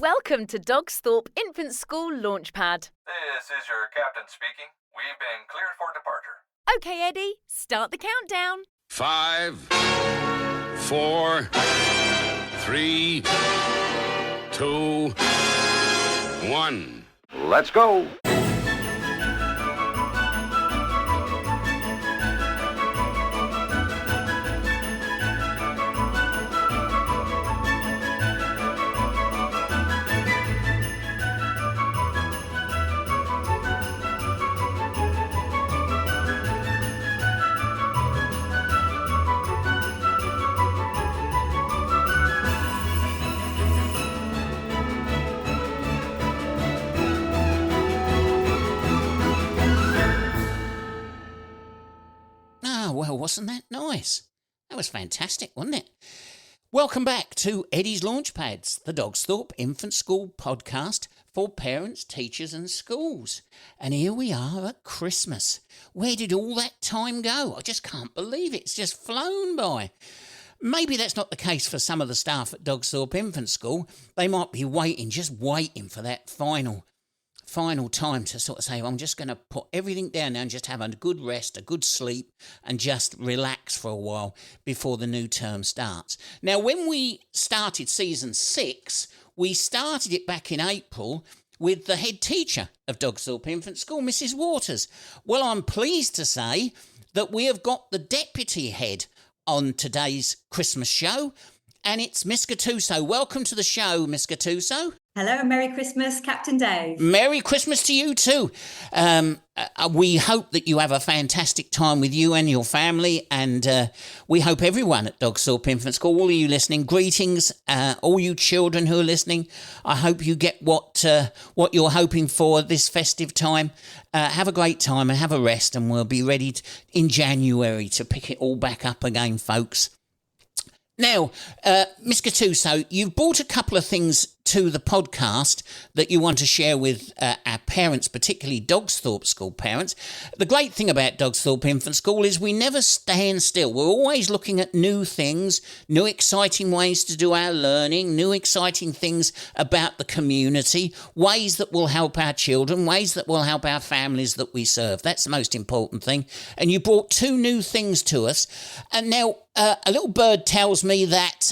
Welcome to Dogsthorpe Infant School Launchpad. This is your captain speaking. We've been cleared for departure. Okay, Eddie, start the countdown. 5, 4, 3, 2, 1. Let's go. Well, wasn't that nice? That was fantastic, wasn't it? Welcome back to Eddie's Launchpads, the Dogsthorpe Infant School podcast for parents, teachers and schools. And here we are at Christmas. Where did all that time go? I just can't believe it. It's just flown by. Maybe that's not the case for some of the staff at Dogsthorpe Infant School. They might be just waiting for that final time to sort of say, well, I'm just going to put everything down now and just have a good rest, a good sleep, and just relax for a while before the new term starts. Now, when we started season 6, we started it back in April with the head teacher of Dogsthorpe Infant School, Mrs. Waters. Well, I'm pleased to say that we have got the deputy head on today's Christmas show, and it's MisscGattuso. Welcome to the show, MisscGattuso. Hello and Merry Christmas, Captain Dave. Merry Christmas to you too. We hope that you have a fantastic time with you and your family, and we hope everyone at Dogsthorpe Infant School, all of you listening, greetings, all you children who are listening. I hope you get what you're hoping for this festive time. Have a great time and have a rest, and we'll be ready in January to pick it all back up again, folks. Now, MisscGattuso, you've brought a couple of things to the podcast that you want to share with our parents, particularly Dogsthorpe School parents. The great thing about Dogsthorpe Infant School is we never stand still. We're always looking at new things, new exciting ways to do our learning, new exciting things about the community, ways that will help our children, ways that will help our families that we serve. That's the most important thing. And you brought 2 new things to us. And now, a little bird tells me that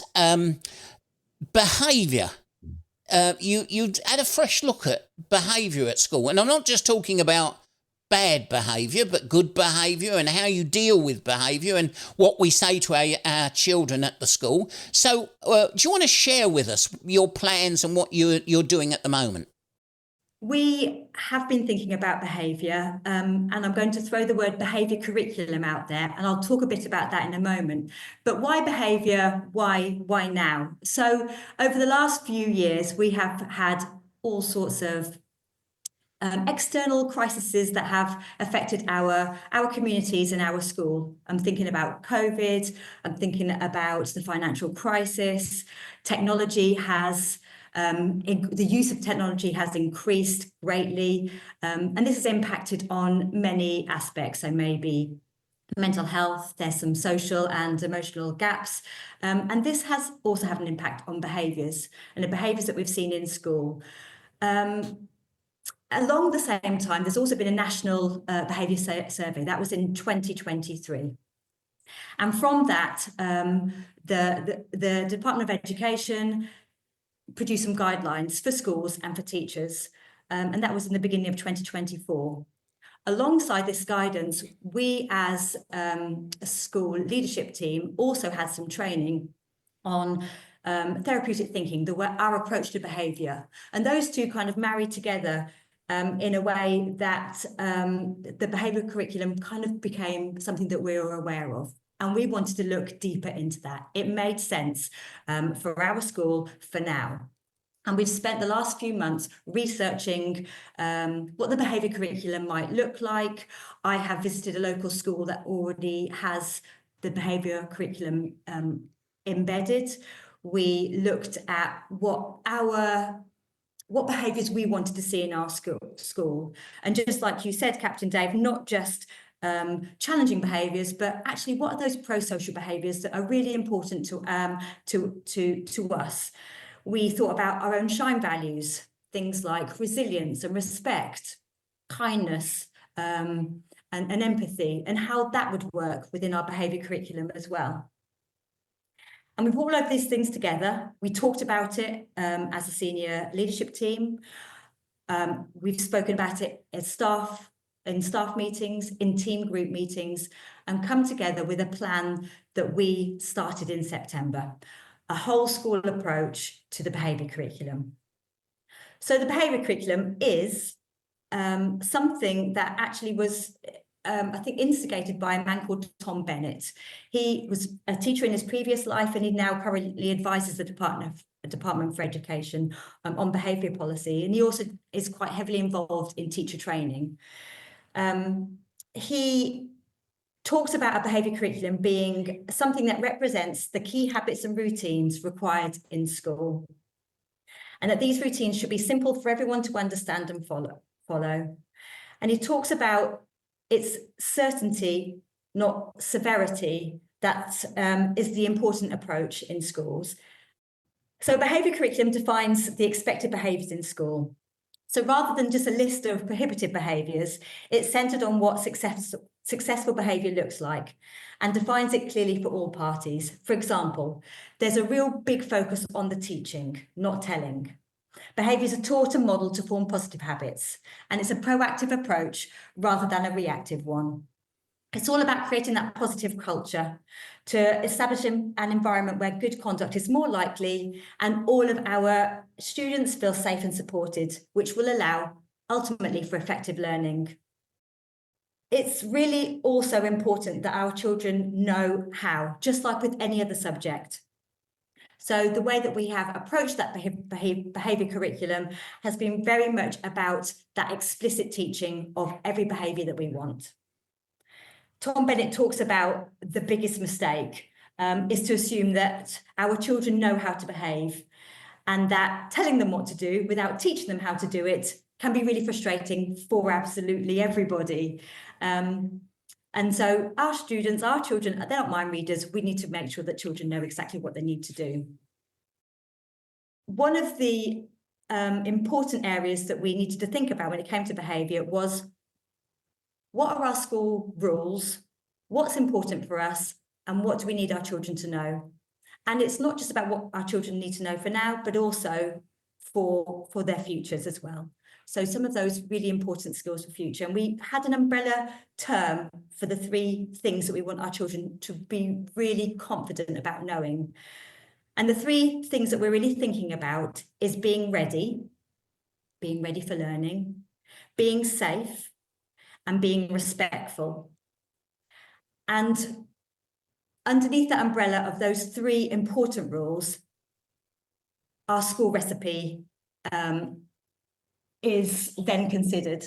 behaviour. You had a fresh look at behaviour at school. And I'm not just talking about bad behaviour, but good behaviour and how you deal with behaviour and what we say to our children at the school. So do you want to share with us your plans and what you're doing at the moment? We have been thinking about behaviour, and I'm going to throw the word behaviour curriculum out there, and I'll talk a bit about that in a moment. But why behaviour? Why now? So over the last few years, we have had all sorts of external crises that have affected our communities and our school. I'm thinking about COVID. I'm thinking about the financial crisis. Technology has the use of technology has increased greatly, and this has impacted on many aspects. So maybe mental health, there's some social and emotional gaps, and this has also had an impact on behaviours and the behaviours that we've seen in school. Along the same time, there's also been a national behaviour survey that was in 2023. And from that, the Department of Education produced some guidelines for schools and for teachers, and that was in the beginning of 2024. Alongside this guidance, we as a school leadership team also had some training on therapeutic thinking, our approach to behaviour. And those two kind of married together in a way that the behaviour curriculum kind of became something that we were aware of. And we wanted to look deeper into that. It made sense for our school for now. And we've spent the last few months researching what the behaviour curriculum might look like. I have visited a local school that already has the behaviour curriculum embedded. We looked at what behaviours we wanted to see in our school. And just like you said, Captain Dave, not just challenging behaviours, but actually what are those pro-social behaviours that are really important to us. We thought about our own shine values, things like resilience and respect, kindness, and empathy, and how that would work within our behaviour curriculum as well. And we brought all of these things together. We talked about it as a senior leadership team. We've spoken about it as staff, in staff meetings, in team group meetings, and come together with a plan that we started in September, a whole school approach to the behaviour curriculum. So the behaviour curriculum is something that actually was, I think, instigated by a man called Tom Bennett. He was a teacher in his previous life, and he now currently advises the Department for Education on behaviour policy, and he also is quite heavily involved in teacher training. He talks about a behaviour curriculum being something that represents the key habits and routines required in school, and that these routines should be simple for everyone to understand and follow. And he talks about its certainty, not severity, that is the important approach in schools. So behaviour curriculum defines the expected behaviours in school. So rather than just a list of prohibited behaviours, it's centred on what successful behaviour looks like and defines it clearly for all parties. For example, there's a real big focus on the teaching, not telling. Behaviours are taught and modelled to form positive habits, and it's a proactive approach rather than a reactive one. It's all about creating that positive culture to establish an environment where good conduct is more likely and all of our students feel safe and supported, which will allow ultimately for effective learning. It's really also important that our children know how, just like with any other subject. So the way that we have approached that behaviour curriculum has been very much about that explicit teaching of every behaviour that we want. Tom Bennett talks about the biggest mistake is to assume that our children know how to behave, and that telling them what to do without teaching them how to do it can be really frustrating for absolutely everybody. And so our students, our children, they're not mind readers. We need to make sure that children know exactly what they need to do. One of the important areas that we needed to think about when it came to behaviour was, what are our school rules? What's important for us? And what do we need our children to know? And it's not just about what our children need to know for now, but also for their futures as well. So some of those really important skills for future. And we had an umbrella term for the 3 things that we want our children to be really confident about knowing. And the 3 things that we're really thinking about is being ready for learning, being safe, and being respectful. And underneath that umbrella of those 3 important rules, our school recipe is then considered.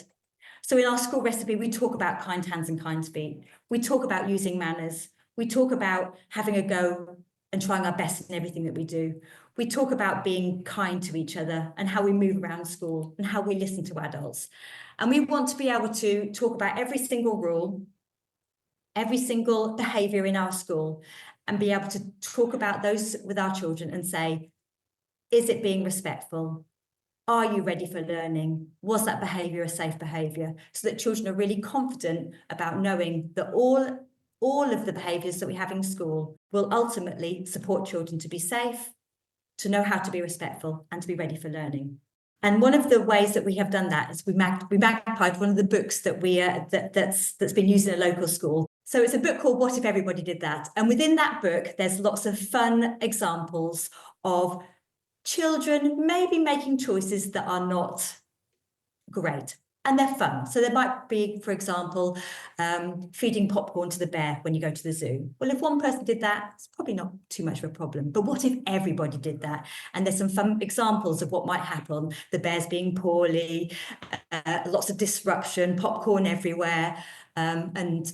So in our school recipe, we talk about kind hands and kind feet. We talk about using manners. We talk about having a go and trying our best in everything that we do. We talk about being kind to each other and how we move around school and how we listen to adults. And we want to be able to talk about every single rule, every single behaviour in our school, and be able to talk about those with our children and say, is it being respectful? Are you ready for learning? Was that behaviour a safe behaviour? So that children are really confident about knowing that all of the behaviours that we have in school will ultimately support children to be safe, to know how to be respectful, and to be ready for learning. And one of the ways that we have done that is we magpied one of the books that that's been used in a local school. So it's a book called What If Everybody Did That? And within that book, there's lots of fun examples of children maybe making choices that are not great. And they're fun. So there might be, for example, feeding popcorn to the bear when you go to the zoo. Well, if one person did that, it's probably not too much of a problem. But what if everybody did that? And there's some fun examples of what might happen. The bears being poorly, lots of disruption, popcorn everywhere, and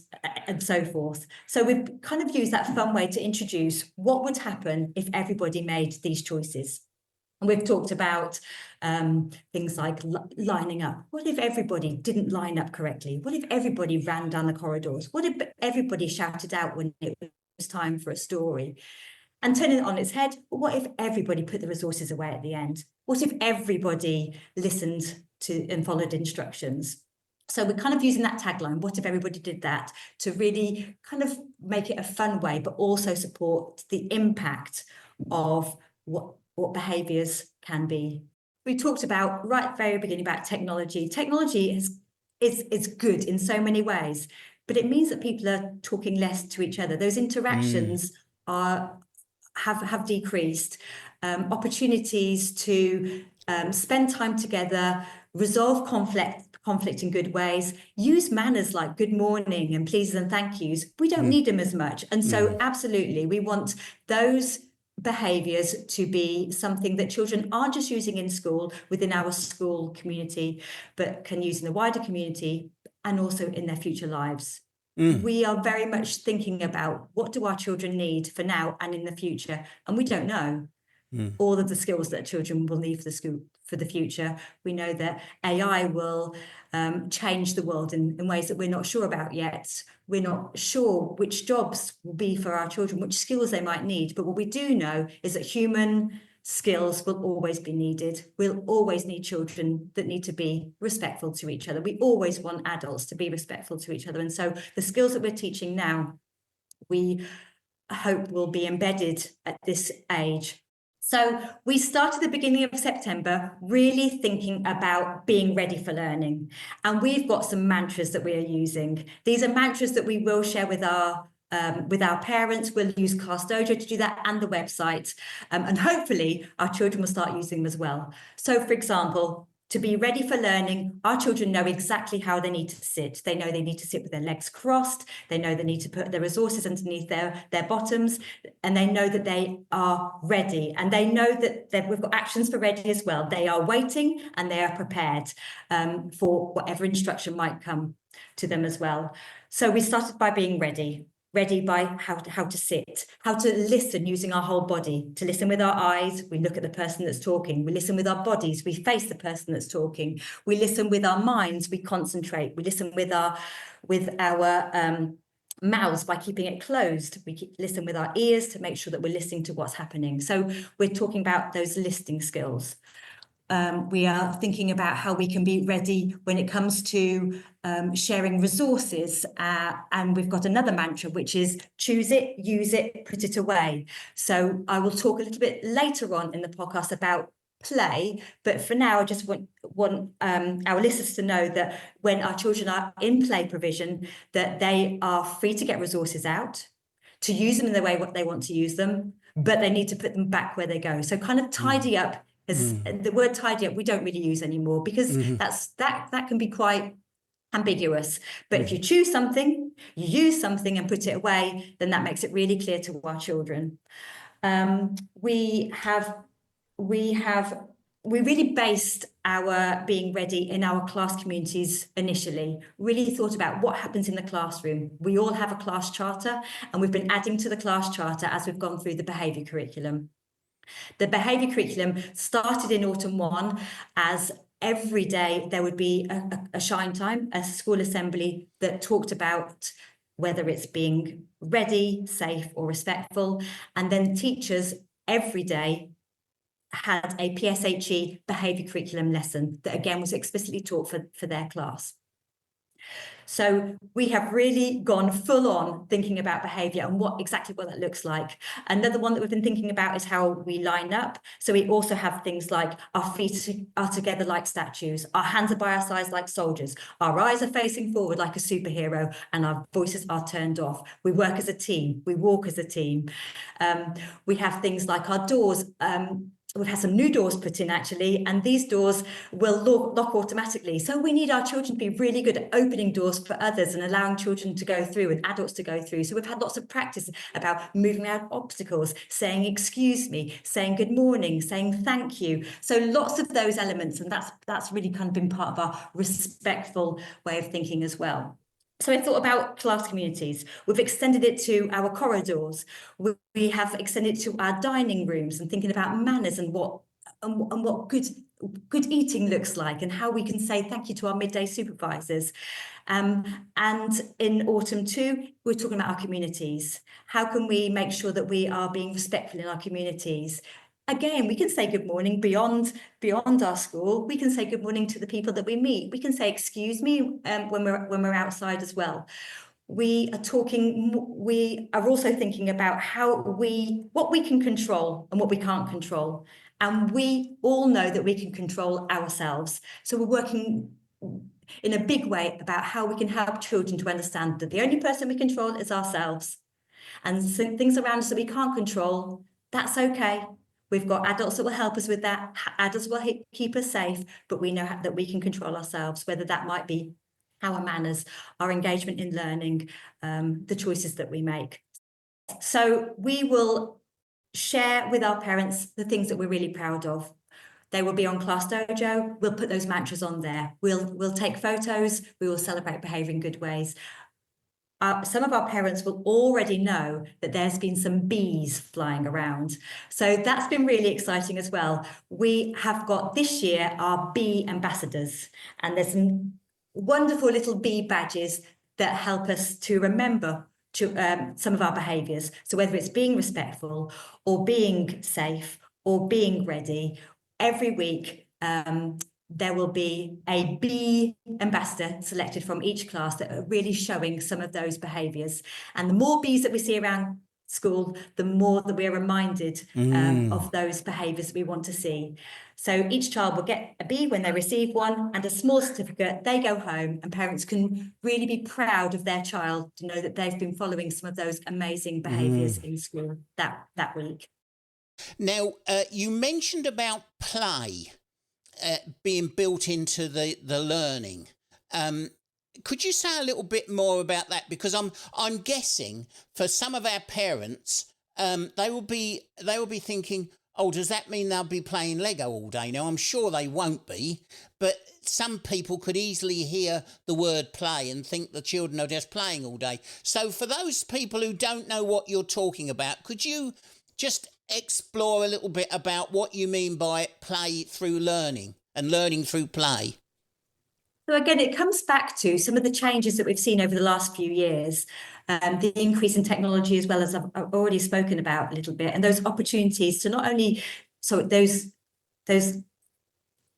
so forth. So we've kind of used that fun way to introduce what would happen if everybody made these choices. And we've talked about things like lining up. What if everybody didn't line up correctly? What if everybody ran down the corridors? What if everybody shouted out when it was time for a story? And turning it on its head, what if everybody put the resources away at the end? What if everybody listened to and followed instructions? So we're kind of using that tagline, what if everybody did that, to really kind of make it a fun way, but also support the impact of what behaviours can be. We talked about right at the very beginning about technology. Technology is good in so many ways, but it means that people are talking less to each other. Those interactions have decreased. Opportunities to spend time together, resolve conflict in good ways, use manners like good morning and pleases and thank yous. We don't need them as much. And so absolutely, we want those behaviours to be something that children aren't just using in school, within our school community, but can use in the wider community and also in their future lives. We are very much thinking about what do our children need for now and in the future, and we don't know all of the skills that children will need for the future. We know that AI will change the world in ways that we're not sure about yet. We're not sure which jobs will be for our children, which skills they might need. But what we do know is that human skills will always be needed. We'll always need children that need to be respectful to each other. We always want adults to be respectful to each other. And so the skills that we're teaching now, we hope will be embedded at this age. So we started the beginning of September really thinking about being ready for learning. And we've got some mantras that we are using. These are mantras that we will share with our parents. We'll use Class Dojo to do that and the website. And hopefully our children will start using them as well. So for example, to be ready for learning, our children know exactly how they need to sit. They know they need to sit with their legs crossed. They know they need to put their resources underneath their bottoms, and they know that they are ready. And they know that we've got actions for ready as well. They are waiting and they are prepared for whatever instruction might come to them as well. So we started by being ready by how to sit, how to listen using our whole body, to listen with our eyes. We look at the person that's talking. We listen with our bodies. We face the person that's talking. We listen with our minds. We concentrate. We listen with our mouths by keeping it closed. We listen with our ears to make sure that we're listening to what's happening. So we're talking about those listening skills. We are thinking about how we can be ready when it comes to sharing resources. And we've got another mantra, which is choose it, use it, put it away. So I will talk a little bit later on in the podcast about play. But for now, I just want our listeners to know that when our children are in play provision, that they are free to get resources out, to use them in the way what they want to use them, but they need to put them back where they go. So kind of tidy up. The word tidy up we don't really use anymore, because that can be quite ambiguous. But if you choose something, you use something and put it away, then that makes it really clear to our children. We really based our being ready in our class communities initially, really thought about what happens in the classroom. We all have a class charter, and we've been adding to the class charter as we've gone through the behaviour curriculum. The behaviour curriculum started in autumn 1 as every day there would be a shine time, a school assembly that talked about whether it's being ready, safe or respectful. And then teachers every day had a PSHE behaviour curriculum lesson that again was explicitly taught for their class. So we have really gone full on thinking about behaviour and exactly what that looks like. Another one that we've been thinking about is how we line up. So we also have things like our feet are together like statues, our hands are by our sides like soldiers, our eyes are facing forward like a superhero, and our voices are turned off. We work as a team, we walk as a team. We have things like our doors. We've had some new doors put in actually, and these doors will lock automatically. So we need our children to be really good at opening doors for others and allowing children to go through and adults to go through. So we've had lots of practice about moving out obstacles, saying excuse me, saying good morning, saying thank you. So lots of those elements, and that's really kind of been part of our respectful way of thinking as well. So I thought about class communities. We've extended it to our corridors. We have extended it to our dining rooms, and thinking about manners and what and what good eating looks like, and how we can say thank you to our midday supervisors. And in autumn too, we're talking about our communities. How can we make sure that we are being respectful in our communities? Again, we can say good morning beyond our school. We can say good morning to the people that we meet. We can say excuse me when we're outside as well. We are also thinking about what we can control and what we can't control. And we all know that we can control ourselves. So we're working in a big way about how we can help children to understand that the only person we control is ourselves. And so things around us that we can't control, that's okay. We've got adults that will help us with that. Adults will keep us safe, but we know that we can control ourselves, whether that might be our manners, our engagement in learning, the choices that we make. So we will share with our parents the things that we're really proud of. They will be on Class Dojo. We'll put those mantras on there. We'll take photos. We will celebrate behaviour in good ways. Some of our parents will already know that there's been some bees flying around. So that's been really exciting as well. We have got this year our bee ambassadors, and there's some wonderful little bee badges that help us to remember some of our behaviours. So whether it's being respectful or being safe or being ready, every week there will be a bee ambassador selected from each class that are really showing some of those behaviours. And the more bees that we see around school, the more that we're reminded of those behaviours we want to see. So each child will get a bee when they receive one, and a small certificate. They go home, and parents can really be proud of their child to know that they've been following some of those amazing behaviours in school that week. Now, you mentioned about play being built into the learning. Could you say a little bit more about that? Because I'm guessing for some of our parents, they will be thinking, oh, does that mean they'll be playing Lego all day? Now, I'm sure they won't be, but some people could easily hear the word play and think the children are just playing all day. So for those people who don't know what you're talking about, could you just explore a little bit about what you mean by play through learning and learning through play? So again, it comes back to some of the changes that we've seen over the last few years, the increase in technology, as well as I've already spoken about a little bit, and those opportunities to not only, so those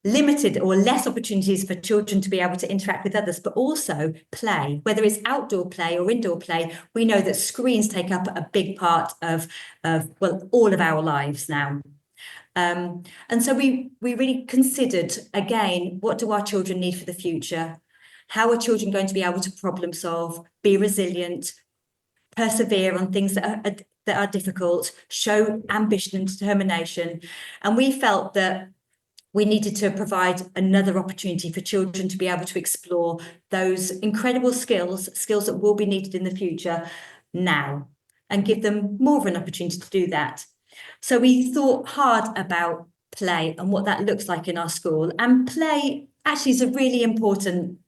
limited or less opportunities for children to be able to interact with others, but also play, whether it's outdoor play or indoor play. We know that screens take up a big part of all of our lives now. And so we really considered, again, what do our children need for the future? How are children going to be able to problem solve, be resilient, persevere on things that are difficult, show ambition and determination? And we felt that we needed to provide another opportunity for children to be able to explore those incredible skills that will be needed in the future now, and give them more of an opportunity to do that. So we thought hard about play and what that looks like in our school. And play actually is a really important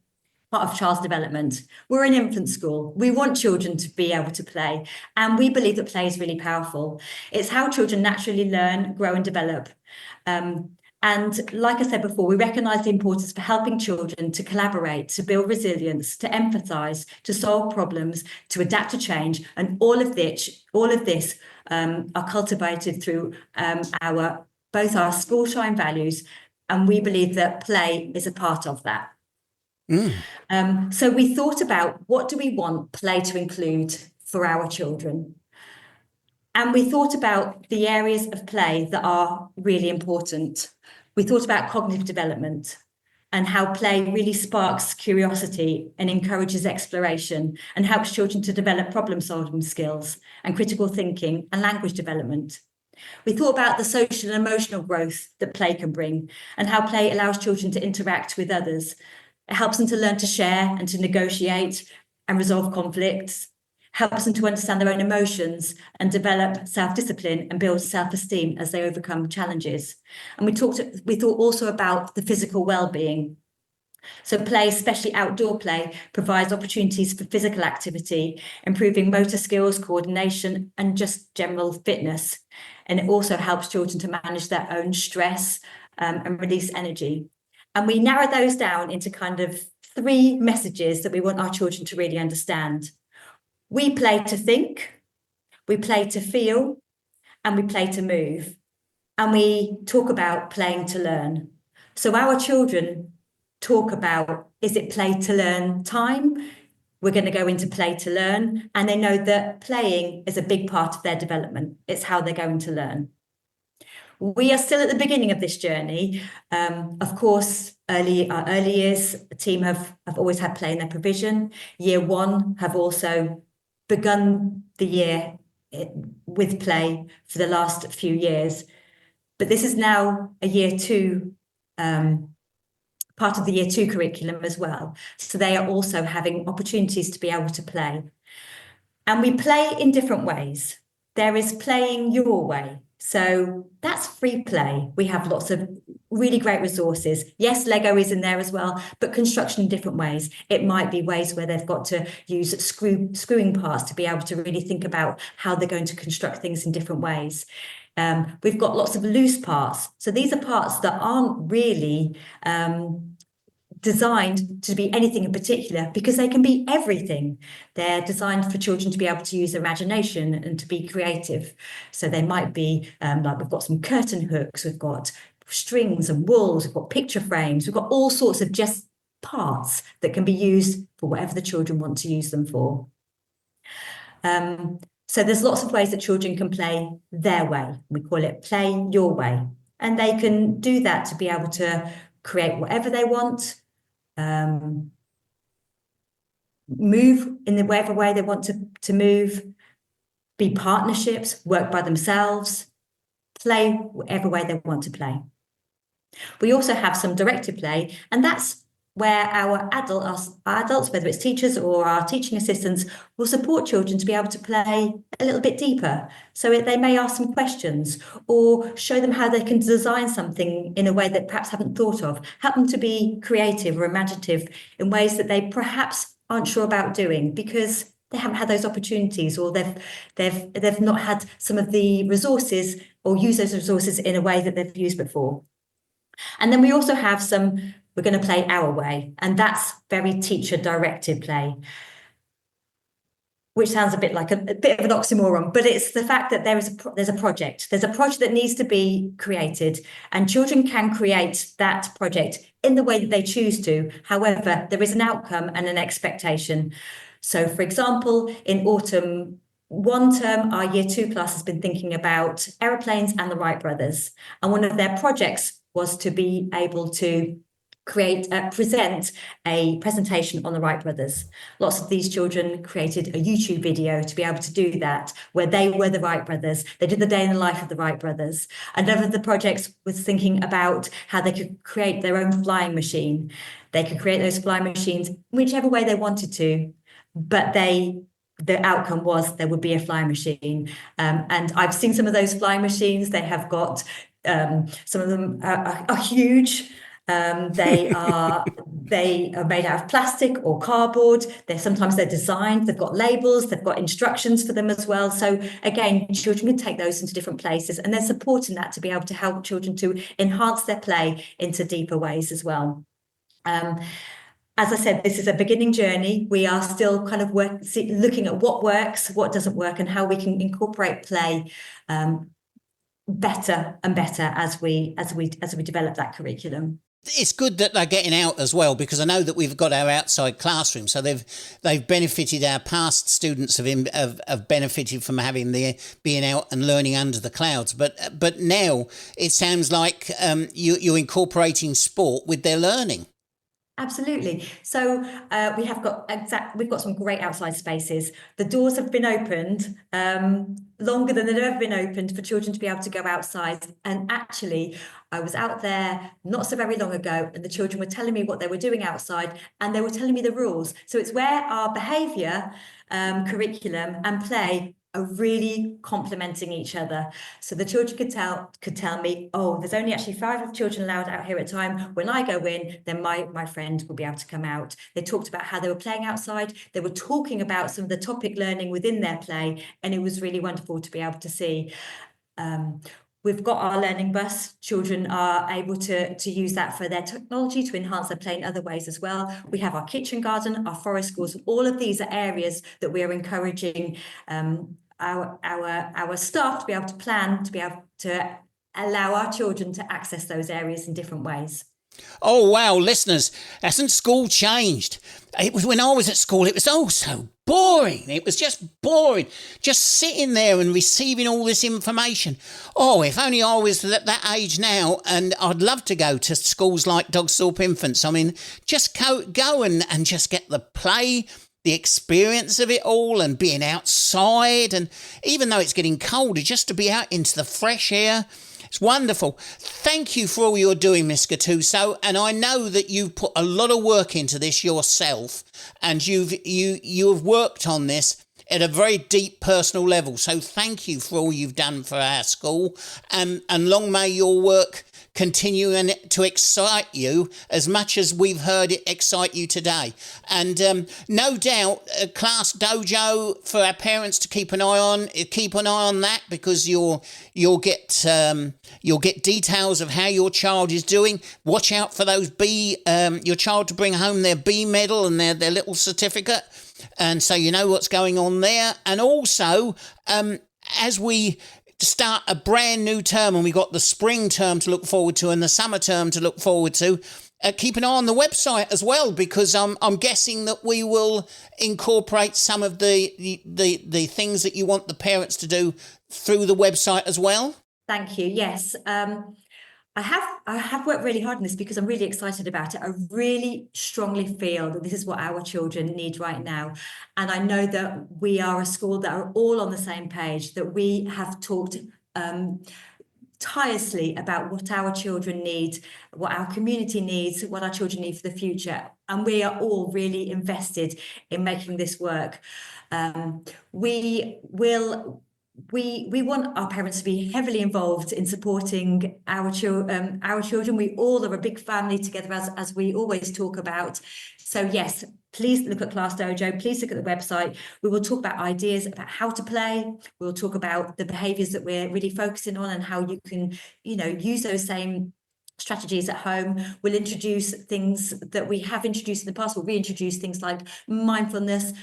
part of child's development. We're an infant school. We want children to be able to play. And we believe that play is really powerful. It's how children naturally learn, grow and develop. And like I said before, we recognise the importance for helping children to collaborate, to build resilience, to empathise, to solve problems, to adapt to change, and all of this are cultivated through both our school shine values, and we believe that play is a part of that. So we thought about, what do we want play to include for our children? And we thought about the areas of play that are really important. We thought about cognitive development and how play really sparks curiosity and encourages exploration and helps children to develop problem-solving skills and critical thinking and language development. We thought about the social and emotional growth that play can bring and how play allows children to interact with others. It helps them to learn to share and to negotiate and resolve conflicts, helps them to understand their own emotions and develop self-discipline and build self-esteem as they overcome challenges. And we thought also about the physical well-being. So play, especially outdoor play, provides opportunities for physical activity, improving motor skills, coordination, and just general fitness. And it also helps children to manage their own stress and release energy. And we narrow those down into kind of 3 messages that we want our children to really understand. We play to think, we play to feel, and we play to move. And we talk about playing to learn. So our children talk about, is it play to learn time? We're going to go into play to learn. And they know that playing is a big part of their development. It's how they're going to learn. We are still at the beginning of this journey. Of course, our early years team have always had play in their provision. Year 1 have also begun the year with play for the last few years. But this is now a year 2, part of the year 2 curriculum as well. So they are also having opportunities to be able to play. And we play in different ways. There is playing your way. So that's free play. We have lots of really great resources. Yes, Lego is in there as well, but construction in different ways. It might be ways where they've got to use screwing parts to be able to really think about how they're going to construct things in different ways. We've got lots of loose parts. So these are parts that aren't really designed to be anything in particular, because they can be everything. They're designed for children to be able to use their imagination and to be creative. So they might be like, we've got some curtain hooks, we've got strings and wools, we've got picture frames, we've got all sorts of just parts that can be used for whatever the children want to use them for. So there's lots of ways that children can play their way. We call it play your way. And they can do that to be able to create whatever they want, move in whatever way they want to move, be partnerships, work by themselves, play whatever way they want to play. We also have some directed play, and that's where our adults, whether it's teachers or our teaching assistants, will support children to be able to play a little bit deeper. So they may ask some questions or show them how they can design something in a way that perhaps haven't thought of, help them to be creative or imaginative in ways that they perhaps aren't sure about doing because they haven't had those opportunities, or they've not had some of the resources or use those resources in a way that they've used before. And then we also have we're going to play our way, and that's very teacher-directed play, which sounds a bit like a bit of an oxymoron, but it's the fact that there's a project. There's a project that needs to be created, and children can create that project in the way that they choose to. However, there is an outcome and an expectation. So, for example, in autumn, one term, our year 2 class has been thinking about aeroplanes and the Wright brothers, and one of their projects was to be able to present a presentation on the Wright brothers. Lots of these children created a YouTube video to be able to do that, where they were the Wright brothers. They did the day in the life of the Wright brothers. Another of the projects was thinking about how they could create their own flying machine. They could create those flying machines whichever way they wanted to, but the outcome was there would be a flying machine. And I've seen some of those flying machines. They have got, some of them are huge. They are made out of plastic or cardboard. Sometimes they're designed, they've got labels, they've got instructions for them as well. So again, children can take those into different places, and they're supporting that to be able to help children to enhance their play into deeper ways as well. As I said, this is a beginning journey. We are still kind of looking at what works, what doesn't work, and how we can incorporate play better and better as we develop that curriculum. It's good that they're getting out as well, because I know that we've got our outside classroom, so they've benefited. Our past students have benefited from having being out and learning under the clouds. But now it sounds like you're incorporating sport with their learning. Absolutely. So we've got some great outside spaces. The doors have been opened longer than they've ever been opened for children to be able to go outside. And actually, I was out there not so very long ago, and the children were telling me what they were doing outside, and they were telling me the rules. So it's where our behaviour curriculum and play are really complementing each other. So the children could tell me, oh, there's only actually 5 children allowed out here at a time. When I go in, then my friend will be able to come out. They talked about how they were playing outside. They were talking about some of the topic learning within their play, and it was really wonderful to be able to see. We've got our learning bus. Children are able to use that for their technology to enhance their play in other ways as well. We have our kitchen garden, our forest schools. All of these are areas that we are encouraging our staff to be able to plan, to be able to allow our children to access those areas in different ways. Oh, wow, listeners, hasn't school changed? It was when I was at school, it was so boring. It was just boring, just sitting there and receiving all this information. Oh, if only I was at that age now, and I'd love to go to schools like Dogsthorpe Infants. I mean, just go and just get the play, the experience of it all, and being outside, and even though it's getting colder, just to be out into the fresh air. It's wonderful. Thank you for all you're doing, MisscGattuso, and I know that you've put a lot of work into this yourself, and you have worked on this at a very deep personal level. So thank you for all you've done for our school, and long may your work continue and to excite you as much as we've heard it excite you today. And no doubt, Class Dojo for our parents to keep an eye on that, because you'll get details of how your child is doing. Watch out for those your child to bring home their B medal and their little certificate, and so you know what's going on there. And also, as we start a brand new term, and we've got the spring term to look forward to and the summer term to look forward to, keep an eye on the website as well, because I'm guessing that we will incorporate some of the things that you want the parents to do through the website as well. Thank you. Yes. I have worked really hard on this because I'm really excited about it. I really strongly feel that this is what our children need right now. And I know that we are a school that are all on the same page, that we have talked tirelessly about what our children need, what our community needs, what our children need for the future. And we are all really invested in making this work. We want our parents to be heavily involved in supporting our children. We all are a big family together, as we always talk about. So yes, please look at Class Dojo. Please look at the website. We will talk about ideas about how to play. We'll talk about the behaviours that we're really focusing on, and how you can, use those same strategies at home. We'll introduce things that we have introduced in the past. We'll reintroduce things like mindfulness,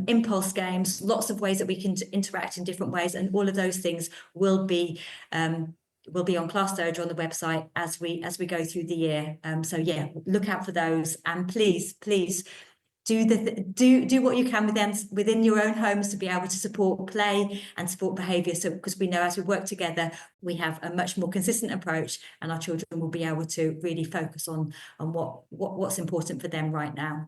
impulse games, lots of ways that we can interact in different ways, and all of those things will be on Class Dojo on the website as we go through the year. So yeah, look out for those, and please do what you can within your own homes to be able to support play and support behaviour. So, because we know as we work together, we have a much more consistent approach, and our children will be able to really focus on what's important for them right now.